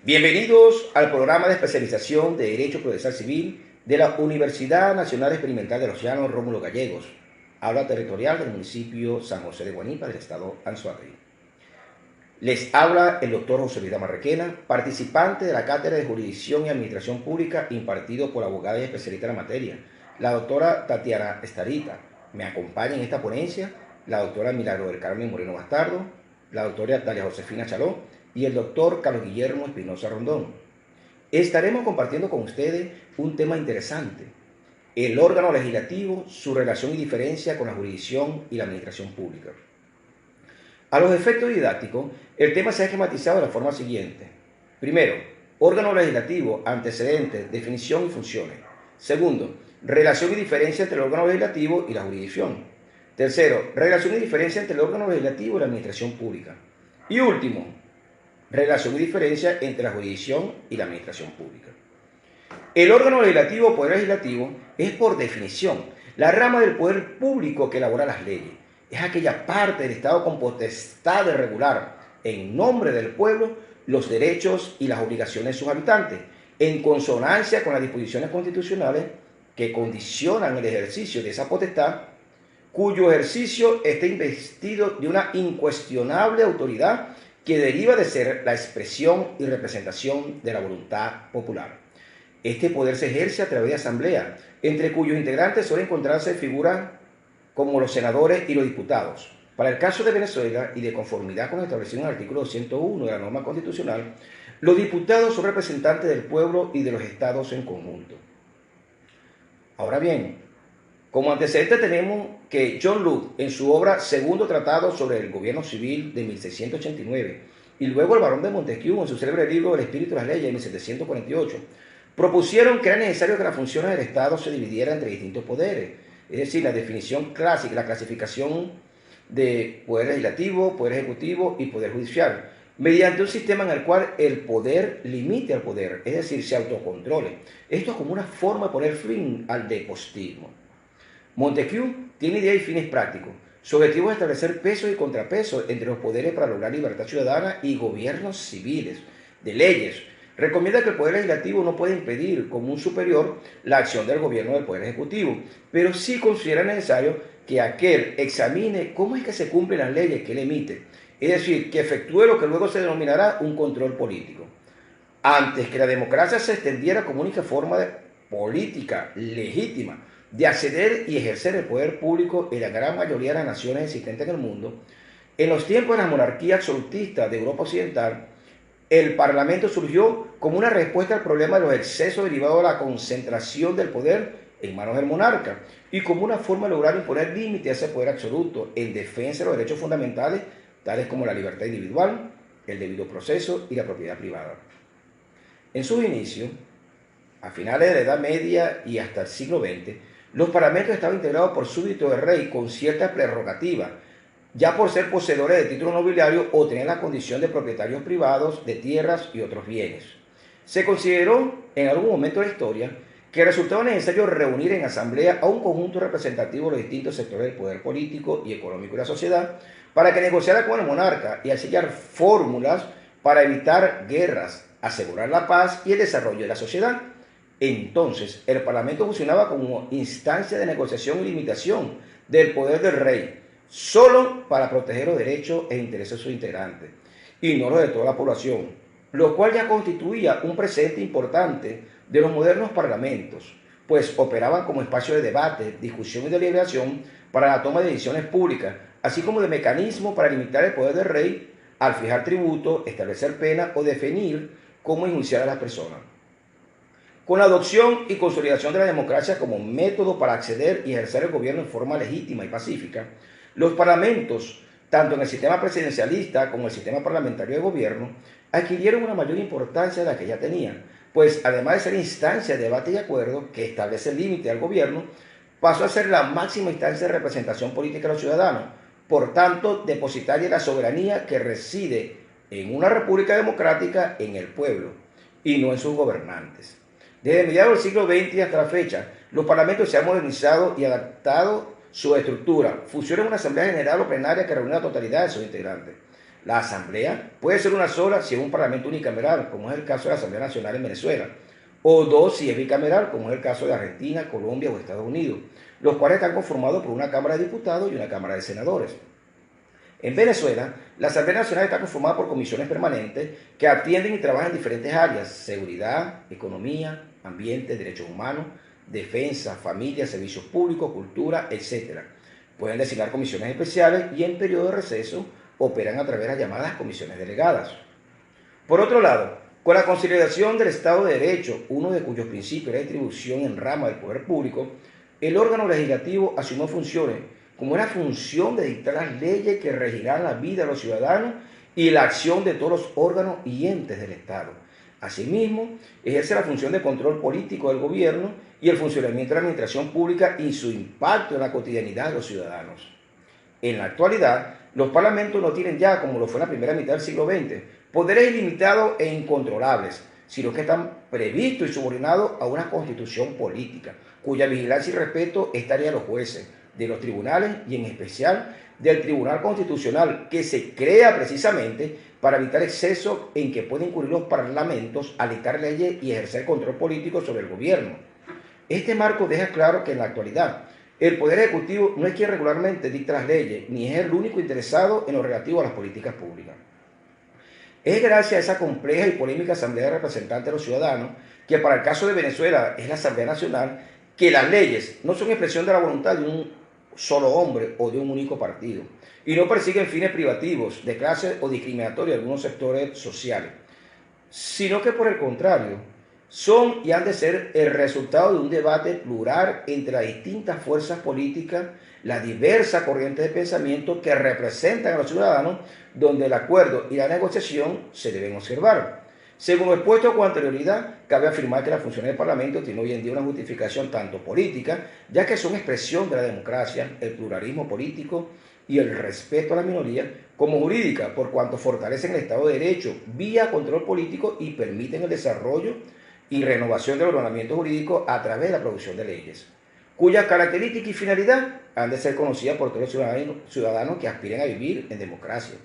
Bienvenidos al programa de especialización de Derecho Procesal Civil de la Universidad Nacional Experimental de los Llanos Rómulo Gallegos, aula territorial del municipio San José de Guanipa del estado Anzoátegui. Les habla el doctor José Luis Marrequena, participante de la Cátedra de Jurisdicción y Administración Pública impartido por la abogada y especialista en la materia, la doctora Tatiana Estarita. Me acompaña en esta ponencia la doctora Milagro del Carmen Moreno Bastardo, la doctora Dalia Josefina Chaló y el doctor Carlos Guillermo Espinosa Rondón. Estaremos compartiendo con ustedes un tema interesante: el órgano legislativo, su relación y diferencia con la jurisdicción y la administración pública. A los efectos didácticos, el tema se ha esquematizado de la forma siguiente. Primero, órgano legislativo, antecedentes, definición y funciones. Segundo, relación y diferencia entre el órgano legislativo y la jurisdicción. Tercero, relación y diferencia entre el órgano legislativo y la administración pública. Y último, relación y diferencia entre la jurisdicción y la administración pública. El órgano legislativo o poder legislativo es, por definición, la rama del poder público que elabora las leyes. Es aquella parte del Estado con potestad de regular, en nombre del pueblo, los derechos y las obligaciones de sus habitantes, en consonancia con las disposiciones constitucionales que condicionan el ejercicio de esa potestad, cuyo ejercicio esté investido de una incuestionable autoridad que deriva de ser la expresión y representación de la voluntad popular. Este poder se ejerce a través de asamblea, entre cuyos integrantes suelen encontrarse figuras como los senadores y los diputados. Para el caso de Venezuela, y de conformidad con lo establecido en el artículo 201 de la norma constitucional, los diputados son representantes del pueblo y de los estados en conjunto. Ahora bien, como antecedente tenemos que John Locke, en su obra Segundo Tratado sobre el Gobierno Civil de 1689, y luego el barón de Montesquieu en su célebre libro El Espíritu de las Leyes de 1748, propusieron que era necesario que las funciones del Estado se dividieran entre distintos poderes. Es decir, la definición clásica, la clasificación de poder legislativo, poder ejecutivo y poder judicial, mediante un sistema en el cual el poder limite al poder, es decir, se autocontrole. Esto es como una forma de poner fin al despotismo. Montesquieu tiene ideas y fines prácticos. Su objetivo es establecer pesos y contrapesos entre los poderes para lograr libertad ciudadana y gobiernos civiles, de leyes. Recomienda que el Poder Legislativo no puede impedir como un superior la acción del gobierno del Poder Ejecutivo, pero sí considera necesario que aquel examine cómo es que se cumplen las leyes que él emite, es decir, que efectúe lo que luego se denominará un control político. Antes que la democracia se extendiera como única forma de política legítima de acceder y ejercer el poder público en la gran mayoría de las naciones existentes en el mundo, en los tiempos de la monarquía absolutista de Europa Occidental, el Parlamento surgió como una respuesta al problema de los excesos derivados de la concentración del poder en manos del monarca y como una forma de lograr imponer límites a ese poder absoluto en defensa de los derechos fundamentales, tales como la libertad individual, el debido proceso y la propiedad privada. En sus inicios, a finales de la Edad Media y hasta el siglo XX, los parlamentos estaban integrados por súbditos del rey con ciertas prerrogativas, ya por ser poseedores de títulos nobiliarios o tener la condición de propietarios privados de tierras y otros bienes. Se consideró en algún momento de la historia que resultaba necesario reunir en asamblea a un conjunto representativo de los distintos sectores del poder político y económico de la sociedad para que negociara con el monarca y así hallar fórmulas para evitar guerras, asegurar la paz y el desarrollo de la sociedad. Entonces, el Parlamento funcionaba como instancia de negociación y limitación del poder del rey, solo para proteger los derechos e intereses de sus integrantes, y no los de toda la población, lo cual ya constituía un precedente importante de los modernos parlamentos, pues operaban como espacio de debate, discusión y deliberación para la toma de decisiones públicas, así como de mecanismo para limitar el poder del rey al fijar tributos, establecer penas o definir cómo enjuiciar a las personas. Con la adopción y consolidación de la democracia como método para acceder y ejercer el gobierno en forma legítima y pacífica, los parlamentos, tanto en el sistema presidencialista como en el sistema parlamentario de gobierno, adquirieron una mayor importancia de la que ya tenían, pues además de ser instancia de debate y acuerdo que establece el límite al gobierno, pasó a ser la máxima instancia de representación política de los ciudadanos, por tanto, depositaria de la soberanía que reside en una república democrática en el pueblo y no en sus gobernantes. Desde mediados del siglo XX hasta la fecha, los parlamentos se han modernizado y adaptado su estructura. Funciona en una asamblea general o plenaria que reúne a la totalidad de sus integrantes. La asamblea puede ser una sola si es un parlamento unicameral, como es el caso de la Asamblea Nacional en Venezuela, o dos si es bicameral, como es el caso de Argentina, Colombia o Estados Unidos, los cuales están conformados por una Cámara de Diputados y una Cámara de Senadores. En Venezuela, la Asamblea Nacional está conformada por comisiones permanentes que atienden y trabajan en diferentes áreas: seguridad, economía, ambiente, derechos humanos, defensa, familia, servicios públicos, cultura, etc. Pueden designar comisiones especiales y en periodo de receso operan a través de las llamadas comisiones delegadas. Por otro lado, con la consolidación del Estado de Derecho, uno de cuyos principios es la distribución en rama del poder público, el órgano legislativo asumió funciones como la función de dictar las leyes que regirán la vida de los ciudadanos y la acción de todos los órganos y entes del Estado. Asimismo, ejerce la función de control político del gobierno y el funcionamiento de la administración pública y su impacto en la cotidianidad de los ciudadanos. En la actualidad, los parlamentos no tienen ya, como lo fue en la primera mitad del siglo XX, poderes ilimitados e incontrolables, sino que están previstos y subordinados a una constitución política, cuya vigilancia y respeto es tarea de los jueces, de los tribunales y en especial del Tribunal Constitucional, que se crea precisamente para evitar excesos en que pueden incurrir los parlamentos al dictar leyes y ejercer control político sobre el gobierno. Este marco deja claro que en la actualidad el Poder Ejecutivo no es quien regularmente dicta las leyes, ni es el único interesado en lo relativo a las políticas públicas. Es gracias a esa compleja y polémica Asamblea de Representantes de los Ciudadanos, que para el caso de Venezuela es la Asamblea Nacional, que las leyes no son expresión de la voluntad de un solo hombre o de un único partido, y no persiguen fines privativos, de clase o discriminatorios de algunos sectores sociales, sino que por el contrario, son y han de ser el resultado de un debate plural entre las distintas fuerzas políticas, las diversas corrientes de pensamiento que representan a los ciudadanos, donde el acuerdo y la negociación se deben observar. Según lo expuesto con anterioridad, cabe afirmar que las funciones del Parlamento tienen hoy en día una justificación tanto política, ya que son expresión de la democracia, el pluralismo político y el respeto a la minoría, como jurídica, por cuanto fortalecen el Estado de Derecho vía control político y permiten el desarrollo y renovación del ordenamiento jurídico a través de la producción de leyes, cuyas características y finalidad han de ser conocidas por todos los ciudadanos que aspiren a vivir en democracia.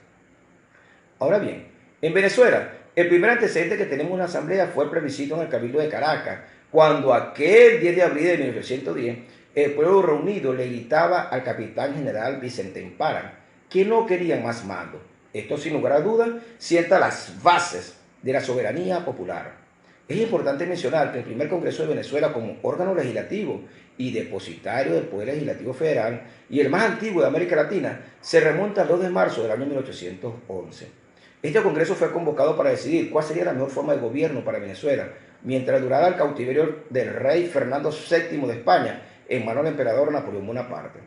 Ahora bien, en Venezuela, el primer antecedente que tenemos en una asamblea fue el plebiscito en el Cabildo de Caracas, cuando aquel 10 de abril de 1910 el pueblo reunido le gritaba al capitán general Vicente Empara que no querían más mando. Esto, sin lugar a dudas, sienta las bases de la soberanía popular. Es importante mencionar que el primer Congreso de Venezuela, como órgano legislativo y depositario del Poder Legislativo Federal y el más antiguo de América Latina, se remonta al 2 de marzo del año 1811. Este Congreso fue convocado para decidir cuál sería la mejor forma de gobierno para Venezuela, mientras durara el cautiverio del rey Fernando VII de España en manos del emperador Napoleón Bonaparte.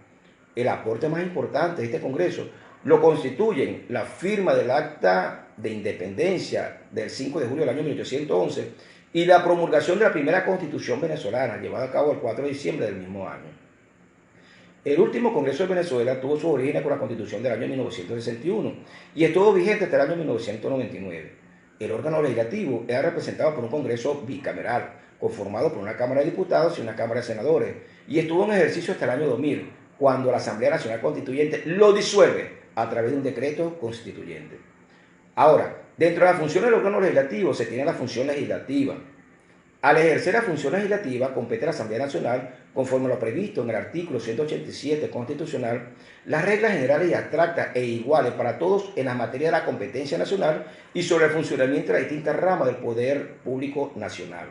El aporte más importante de este Congreso lo constituyen la firma del Acta de Independencia del 5 de julio del año 1811 y la promulgación de la primera Constitución venezolana, llevada a cabo el 4 de diciembre del mismo año. El último Congreso de Venezuela tuvo su origen con la Constitución del año 1961 y estuvo vigente hasta el año 1999. El órgano legislativo era representado por un Congreso bicameral, conformado por una Cámara de Diputados y una Cámara de Senadores, y estuvo en ejercicio hasta el año 2000, cuando la Asamblea Nacional Constituyente lo disuelve a través de un decreto constituyente. Ahora, dentro de las funciones del órgano legislativo se tiene la función legislativa. Al ejercer la función legislativa, compete a la Asamblea Nacional, conforme lo previsto en el artículo 187 constitucional, las reglas generales y abstractas e iguales para todos en la materia de la competencia nacional y sobre el funcionamiento de las distintas ramas del poder público nacional.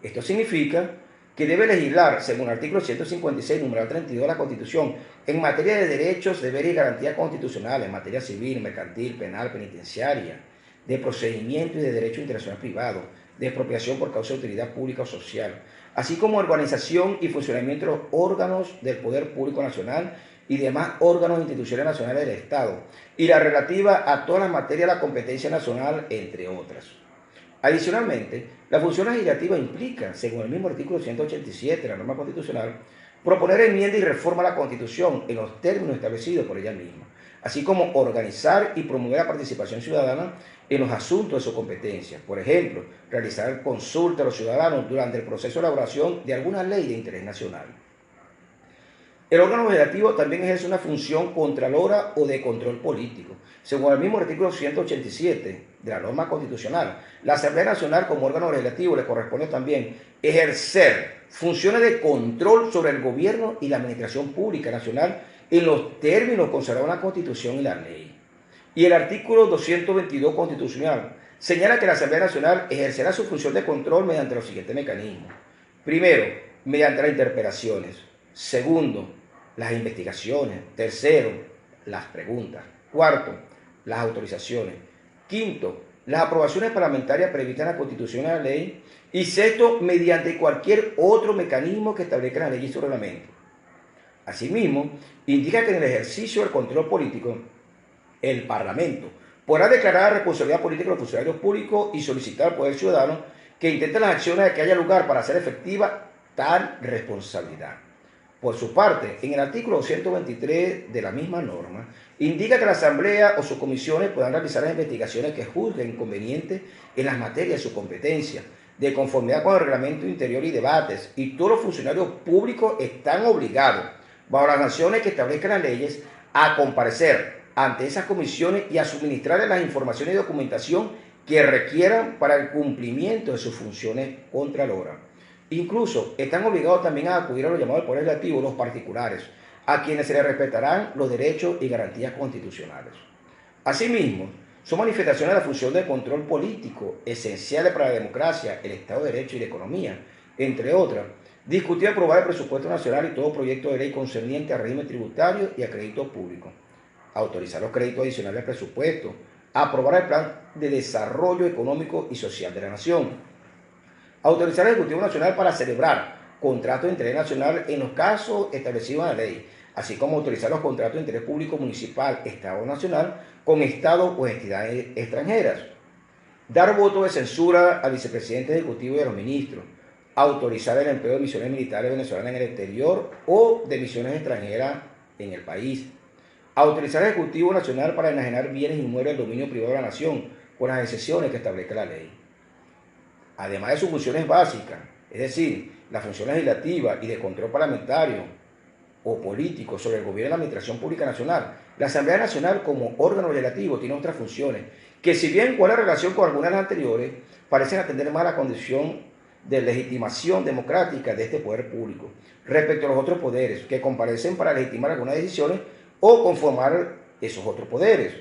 Esto significa que debe legislar, según el artículo 156, numeral 32 de la Constitución, en materia de derechos, deberes y garantías constitucionales, en materia civil, mercantil, penal, penitenciaria, de procedimiento y de derecho internacional privado, de expropiación por causa de utilidad pública o social, así como organización y funcionamiento de los órganos del Poder Público Nacional y demás órganos e instituciones nacionales del Estado, y la relativa a todas las materias de la competencia nacional, entre otras. Adicionalmente, la función legislativa implica, según el mismo artículo 187 de la norma constitucional, proponer enmienda y reforma a la Constitución en los términos establecidos por ella misma, así como organizar y promover la participación ciudadana en los asuntos de su competencia. Por ejemplo, realizar consultas a los ciudadanos durante el proceso de elaboración de alguna ley de interés nacional. El órgano legislativo también ejerce una función contralora o de control político. Según el mismo artículo 187 de la norma constitucional, la Asamblea Nacional como órgano legislativo le corresponde también ejercer funciones de control sobre el gobierno y la administración pública nacional en los términos consagrados en la Constitución y la ley. Y el artículo 222 constitucional señala que la Asamblea Nacional ejercerá su función de control mediante los siguientes mecanismos. Primero, mediante las interpelaciones. Segundo, las investigaciones. Tercero, las preguntas. Cuarto, las autorizaciones. Quinto, las aprobaciones parlamentarias previstas en la Constitución y la ley. Y sexto, mediante cualquier otro mecanismo que establezca la ley y su reglamento. Asimismo, indica que en el ejercicio del control político, el Parlamento podrá declarar la responsabilidad política de los funcionarios públicos y solicitar al Poder Ciudadano que intenten las acciones de que haya lugar para hacer efectiva tal responsabilidad. Por su parte, en el artículo 223 de la misma norma, indica que la Asamblea o sus comisiones puedan realizar las investigaciones que juzguen convenientes en las materias de su competencia, de conformidad con el reglamento interior y debates, y todos los funcionarios públicos están obligados, bajo las sanciones que establezcan las leyes, a comparecer ante esas comisiones y a suministrarles las informaciones y documentación que requieran para el cumplimiento de sus funciones contraloras. Incluso están obligados también a acudir a los llamados del Poder Legislativo, los particulares, a quienes se les respetarán los derechos y garantías constitucionales. Asimismo, son manifestaciones de la función de control político, esenciales para la democracia, el Estado de Derecho y la economía, entre otras, discutir y aprobar el presupuesto nacional y todo proyecto de ley concerniente al régimen tributario y a crédito público, autorizar los créditos adicionales al presupuesto, aprobar el plan de desarrollo económico y social de la nación, autorizar al Ejecutivo Nacional para celebrar contratos de interés nacional en los casos establecidos en la ley, así como autorizar los contratos de interés público municipal, Estado o nacional con Estados o entidades extranjeras, dar voto de censura al vicepresidente ejecutivo y a los ministros, autorizar el empleo de misiones militares venezolanas en el exterior o de misiones extranjeras en el país, autorizar al Ejecutivo Nacional para enajenar bienes inmuebles del dominio privado de la nación, con las excepciones que establezca la ley. Además de sus funciones básicas, es decir, la función legislativa y de control parlamentario o político sobre el gobierno y la administración pública nacional, la Asamblea Nacional como órgano legislativo tiene otras funciones que, si bien guardan relación con algunas de las anteriores, parecen atender más a la condición de legitimación democrática de este poder público respecto a los otros poderes que comparecen para legitimar algunas decisiones o conformar esos otros poderes.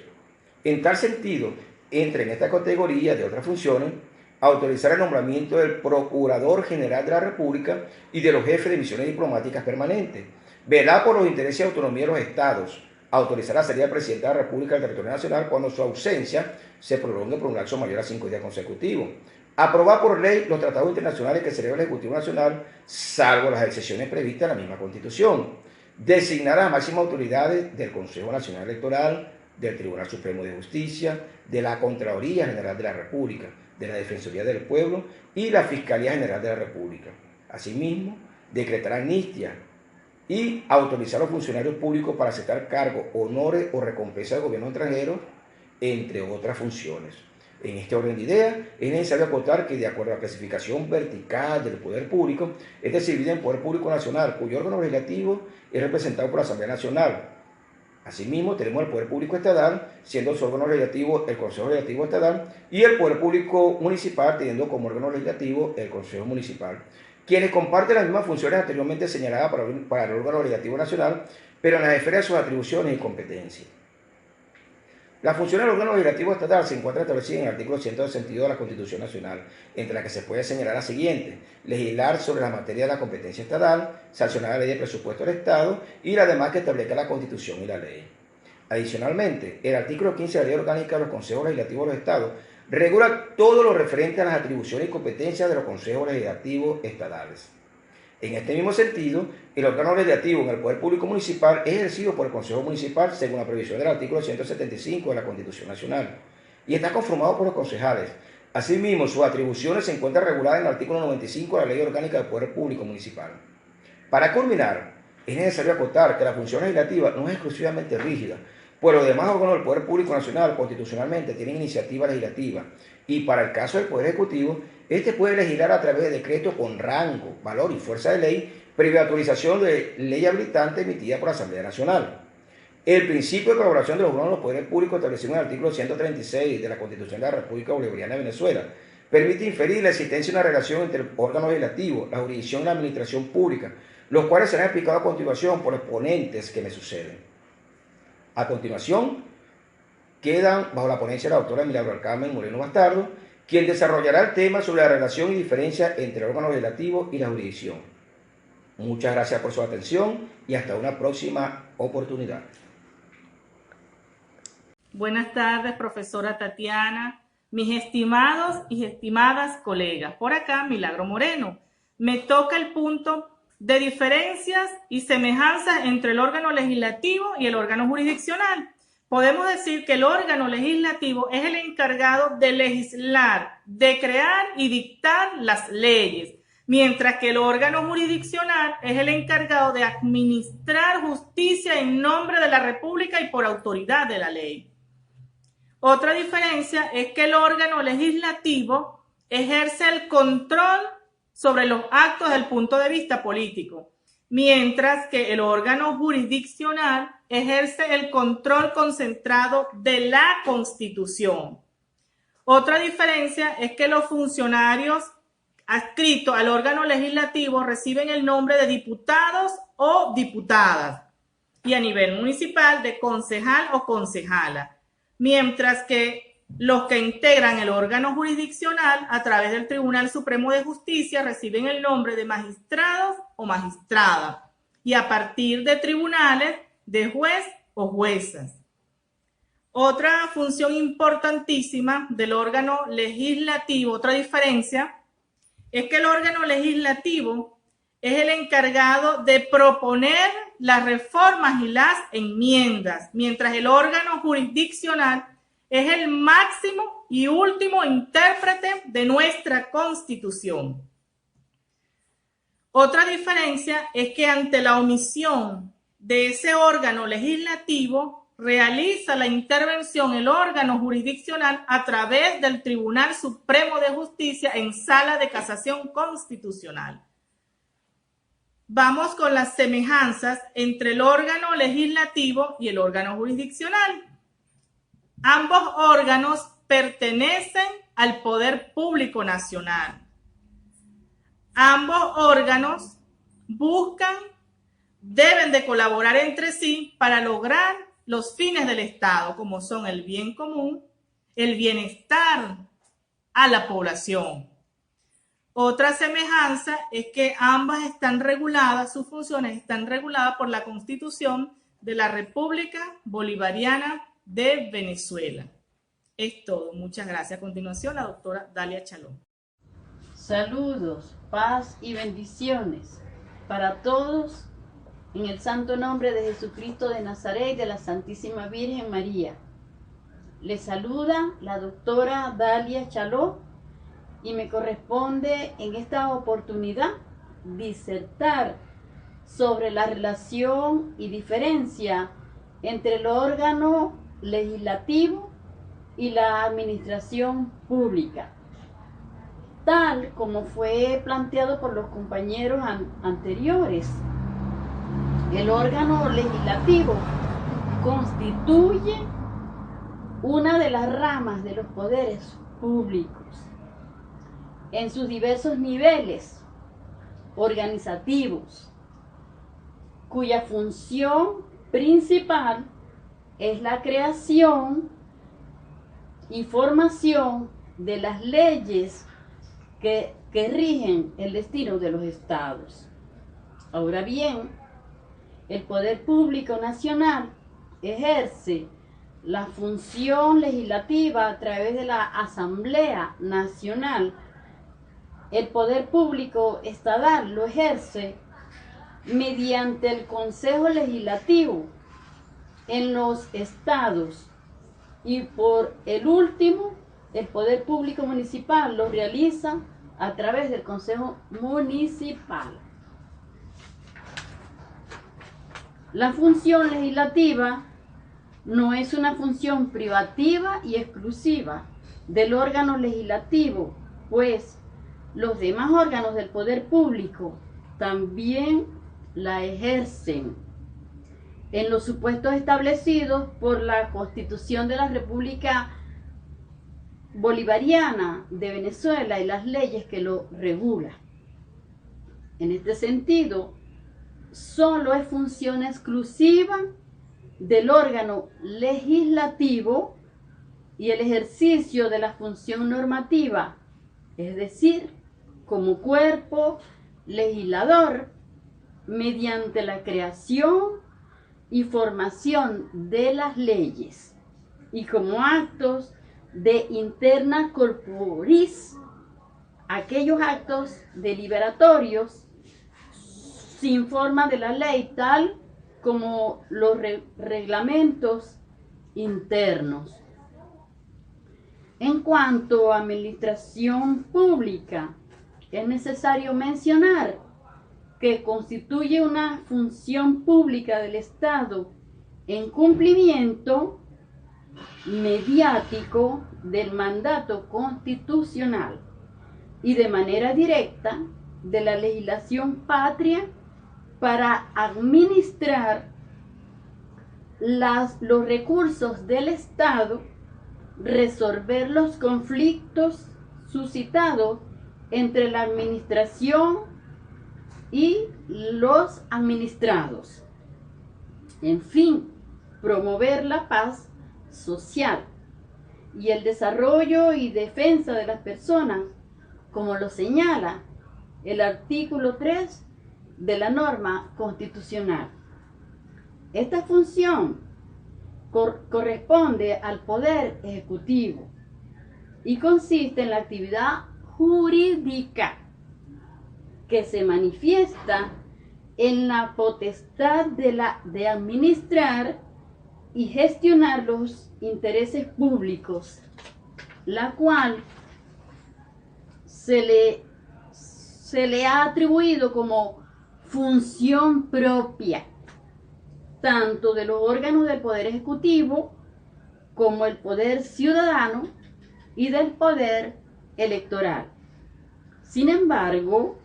En tal sentido, entra en esta categoría de otras funciones autorizar el nombramiento del Procurador General de la República y de los jefes de misiones diplomáticas permanentes, velar por los intereses y autonomía de los estados, autorizar la salida del presidente de la República del territorio nacional cuando su ausencia se prolongue por un lapso mayor a 5 días consecutivos, aprobar por ley los tratados internacionales que celebra el Ejecutivo Nacional, salvo las excepciones previstas en la misma Constitución, designar a las máximas autoridades del Consejo Nacional Electoral, del Tribunal Supremo de Justicia, de la Contraloría General de la República, de la Defensoría del Pueblo y la Fiscalía General de la República. Asimismo, decretar amnistía y autorizar a los funcionarios públicos para aceptar cargos, honores o recompensas del gobierno extranjero, entre otras funciones. En este orden de ideas, es necesario acotar que, de acuerdo a la clasificación vertical del poder público, este se divide en Poder Público Nacional, cuyo órgano legislativo es representado por la Asamblea Nacional. Asimismo, tenemos el Poder Público Estatal, siendo su órgano legislativo el Consejo Legislativo Estatal, y el Poder Público Municipal, teniendo como órgano legislativo el Consejo Municipal, quienes comparten las mismas funciones anteriormente señaladas para el órgano legislativo nacional, pero en las esferas de sus atribuciones y competencias. Las funciones del órgano legislativo estatal se encuentran establecidas en el artículo 162 de la Constitución Nacional, entre las que se puede señalar la siguiente: legislar sobre la materia de la competencia estatal, sancionar la ley de presupuesto del Estado y las demás que establezca la Constitución y la ley. Adicionalmente, el artículo 15 de la Ley Orgánica de los Consejos Legislativos de los Estados regula todo lo referente a las atribuciones y competencias de los consejos legislativos estatales. En este mismo sentido, el órgano legislativo en el Poder Público Municipal es ejercido por el Consejo Municipal según la previsión del artículo 175 de la Constitución Nacional y está conformado por los concejales. Asimismo, sus atribuciones se encuentran reguladas en el artículo 95 de la Ley Orgánica del Poder Público Municipal. Para culminar, es necesario acotar que la función legislativa no es exclusivamente rígida, pues los demás órganos del Poder Público Nacional constitucionalmente tienen iniciativa legislativa y para el caso del Poder Ejecutivo, este puede legislar a través de decretos con rango, valor y fuerza de ley previa autorización de ley habilitante emitida por la Asamblea Nacional. El principio de colaboración de los órganos de los poderes públicos establecido en el artículo 136 de la Constitución de la República Bolivariana de Venezuela permite inferir la existencia de una relación entre el órgano legislativo, la jurisdicción y la administración pública, los cuales serán explicados a continuación por los ponentes que me suceden. A continuación, quedan bajo la ponencia de la doctora Milagro del Carmen Moreno Bastardo, quien desarrollará el tema sobre la relación y diferencia entre el órgano legislativo y la jurisdicción. Muchas gracias por su atención y hasta una próxima oportunidad. Buenas tardes, profesora Tatiana, mis estimados y estimadas colegas. Por acá, Milagro Moreno. Me toca el punto de diferencias y semejanzas entre el órgano legislativo y el órgano jurisdiccional. Podemos decir que el órgano legislativo es el encargado de legislar, de crear y dictar las leyes, mientras que el órgano jurisdiccional es el encargado de administrar justicia en nombre de la República y por autoridad de la ley. Otra diferencia es que el órgano legislativo ejerce el control sobre los actos desde el punto de vista político, mientras que el órgano jurisdiccional ejerce el control concentrado de la Constitución. Otra diferencia es que los funcionarios adscritos al órgano legislativo reciben el nombre de diputados o diputadas y a nivel municipal de concejal o concejala, mientras que los que integran el órgano jurisdiccional a través del Tribunal Supremo de Justicia reciben el nombre de magistrados o magistradas y a partir de tribunales de juez o juezas. Otra función importantísima del órgano legislativo, otra diferencia, es que el órgano legislativo es el encargado de proponer las reformas y las enmiendas, mientras el órgano jurisdiccional es el máximo y último intérprete de nuestra Constitución. Otra diferencia es que ante la omisión de ese órgano legislativo, realiza la intervención el órgano jurisdiccional a través del Tribunal Supremo de Justicia en sala de casación constitucional. Vamos con las semejanzas entre el órgano legislativo y el órgano jurisdiccional. Ambos órganos pertenecen al Poder Público Nacional. Ambos órganos deben de colaborar entre sí para lograr los fines del Estado, como son el bien común, el bienestar a la población. Otra semejanza es que ambas están reguladas, sus funciones están reguladas por la Constitución de la República Bolivariana de Venezuela. Es todo. Muchas gracias. A continuación, la doctora Dalia Chaló. Saludos, paz y bendiciones para todos en el santo nombre de Jesucristo de Nazaret y de la Santísima Virgen María. Les saluda la doctora Dalia Chaló y me corresponde en esta oportunidad disertar sobre la relación y diferencia entre el órgano legislativo y la administración pública, tal como fue planteado por los compañeros anteriores. El órgano legislativo constituye una de las ramas de los poderes públicos en sus diversos niveles organizativos, cuya función principal es la creación y formación de las leyes que rigen el destino de los estados. Ahora bien, el Poder Público Nacional ejerce la función legislativa a través de la Asamblea Nacional. El Poder Público Estatal lo ejerce mediante el Consejo Legislativo en los estados y por el último, el Poder Público Municipal lo realiza a través del Consejo Municipal. La función legislativa no es una función privativa y exclusiva del órgano legislativo, pues los demás órganos del poder público también la ejercen en los supuestos establecidos por la Constitución de la República Bolivariana de Venezuela y las leyes que lo regulan. En este sentido, solo es función exclusiva del órgano legislativo y el ejercicio de la función normativa, es decir, como cuerpo legislador, mediante la creación y formación de las leyes, y como actos de interna corporis, aquellos actos deliberatorios sin forma de la ley, tal como los reglamentos internos. En cuanto a administración pública, es necesario mencionar que constituye una función pública del Estado en cumplimiento mediático del mandato constitucional y de manera directa de la legislación patria para administrar los recursos del Estado, resolver los conflictos suscitados entre la administración y los administrados. En fin, promover la paz social y el desarrollo y defensa de las personas, como lo señala el artículo 3 de la norma constitucional. Esta función corresponde al Poder Ejecutivo y consiste en la actividad jurídica que se manifiesta en la potestad de administrar y gestionar los intereses públicos, la cual se le ha atribuido como función propia, tanto de los órganos del Poder Ejecutivo como el Poder Ciudadano y del Poder Electoral. Sin embargo,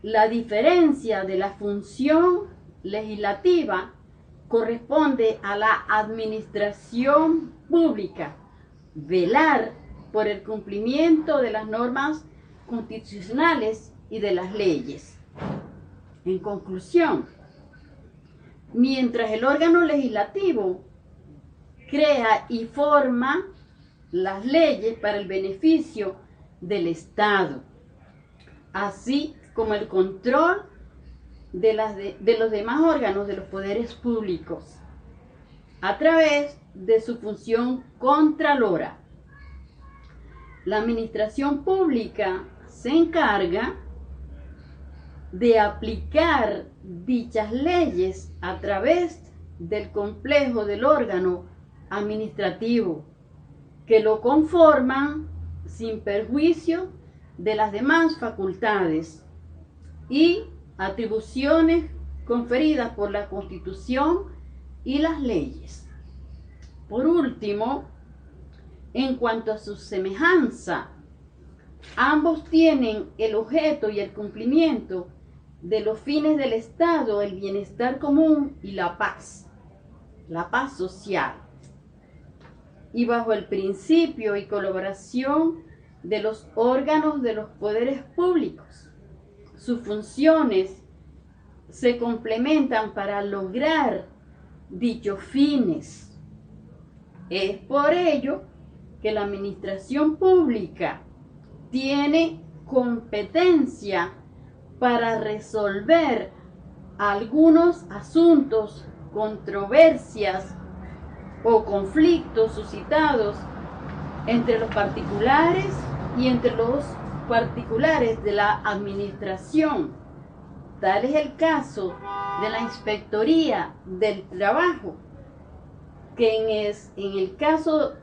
la diferencia de la función legislativa corresponde a la administración pública, velar por el cumplimiento de las normas constitucionales y de las leyes. En conclusión, mientras el órgano legislativo crea y forma las leyes para el beneficio del Estado, así como el control de los demás órganos de los poderes públicos, a través de su función contralora. La administración pública se encarga de aplicar dichas leyes a través del complejo del órgano administrativo, que lo conforman sin perjuicio de las demás facultades y atribuciones conferidas por la Constitución y las leyes. Por último, en cuanto a su semejanza, ambos tienen el objeto y el cumplimiento de los fines del Estado, el bienestar común y la paz social, y bajo el principio y colaboración de los órganos de los poderes públicos. Sus funciones se complementan para lograr dichos fines. Es por ello que la administración pública tiene competencia para resolver algunos asuntos, controversias o conflictos suscitados entre los particulares y entre los particulares de la administración. Tal es el caso de la Inspectoría del Trabajo, que en el caso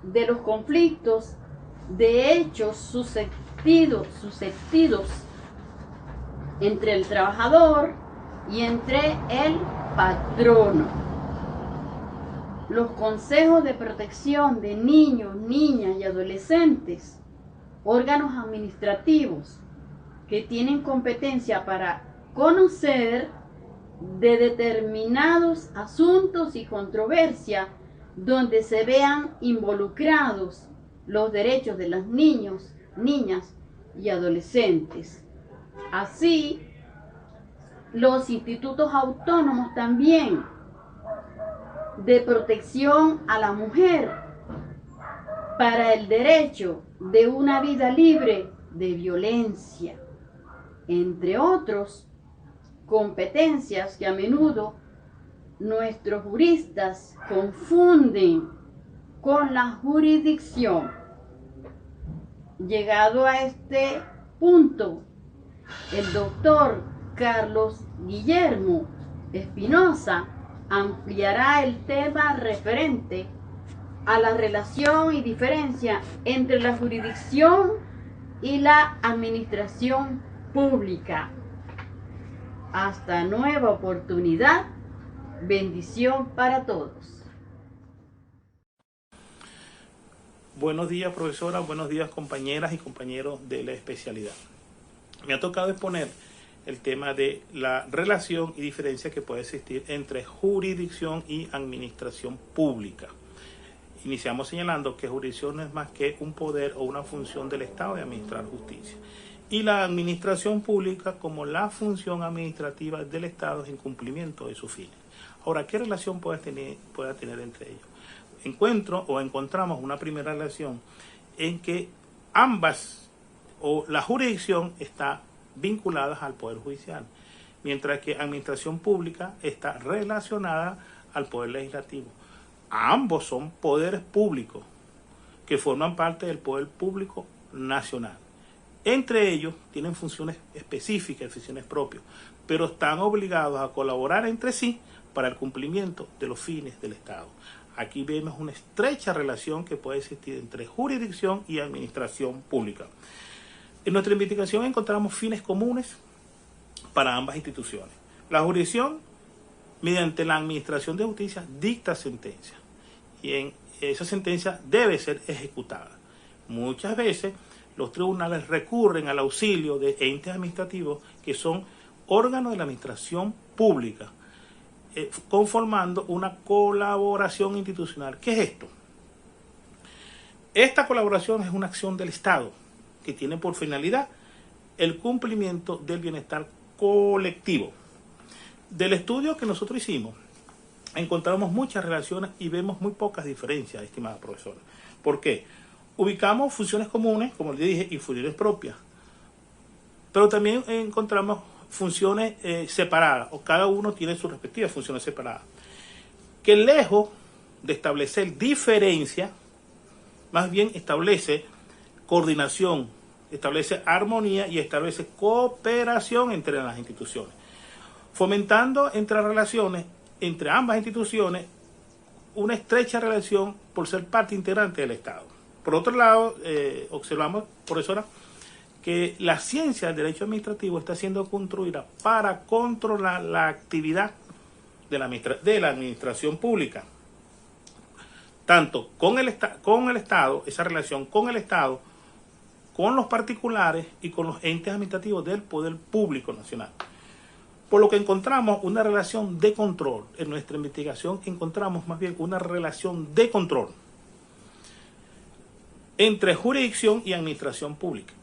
de los conflictos de hechos susceptidos entre el trabajador y entre el patrono. Los consejos de protección de niños, niñas y adolescentes, órganos administrativos que tienen competencia para conocer de determinados asuntos y controversias donde se vean involucrados los derechos de los niños, niñas y adolescentes. Así, los institutos autónomos también de protección a la mujer para el derecho de una vida libre de violencia, entre otros competencias que a menudo nuestros juristas confunden con la jurisdicción. Llegado a este punto, el doctor Carlos Guillermo Espinosa ampliará el tema referente a la relación y diferencia entre la jurisdicción y la administración pública. Hasta nueva oportunidad. Bendición para todos. Buenos días, profesora. Buenos días, compañeras y compañeros de la especialidad. Me ha tocado exponer el tema de la relación y diferencia que puede existir entre jurisdicción y administración pública. Iniciamos señalando que jurisdicción no es más que un poder o una función del Estado de administrar justicia. Y la administración pública como la función administrativa del Estado en cumplimiento de sus fines. Ahora, ¿qué relación pueda tener entre ellos? Encontramos una primera relación en que ambas, o la jurisdicción está vinculada al Poder Judicial, mientras que administración pública está relacionada al Poder Legislativo. Ambos son poderes públicos que forman parte del Poder Público Nacional. Entre ellos tienen funciones específicas, funciones propias, pero están obligados a colaborar entre sí para el cumplimiento de los fines del Estado. Aquí vemos una estrecha relación que puede existir entre jurisdicción y administración pública. En nuestra investigación encontramos fines comunes para ambas instituciones. La jurisdicción, mediante la administración de justicia, dicta sentencia y en esa sentencia debe ser ejecutada. Muchas veces los tribunales recurren al auxilio de entes administrativos que son órganos de la administración pública, conformando una colaboración institucional. ¿Qué es esto? Esta colaboración es una acción del Estado que tiene por finalidad el cumplimiento del bienestar colectivo. Del estudio que nosotros hicimos, encontramos muchas relaciones y vemos muy pocas diferencias, estimada profesora. ¿Por qué? Ubicamos funciones comunes, como le dije, y funciones propias, pero también encontramos funciones separadas, o cada uno tiene sus respectivas funciones separadas, que lejos de establecer diferencia, más bien establece coordinación, establece armonía y establece cooperación entre las instituciones, fomentando entre las relaciones entre ambas instituciones una estrecha relación por ser parte integrante del Estado. Por otro lado, observamos, profesora, que la ciencia del derecho administrativo está siendo construida para controlar la actividad de la administración pública, tanto con el Estado, esa relación con el Estado, con los particulares y con los entes administrativos del Poder Público Nacional. Por lo que encontramos una relación de control. En nuestra investigación encontramos más bien una relación de control entre jurisdicción y administración pública.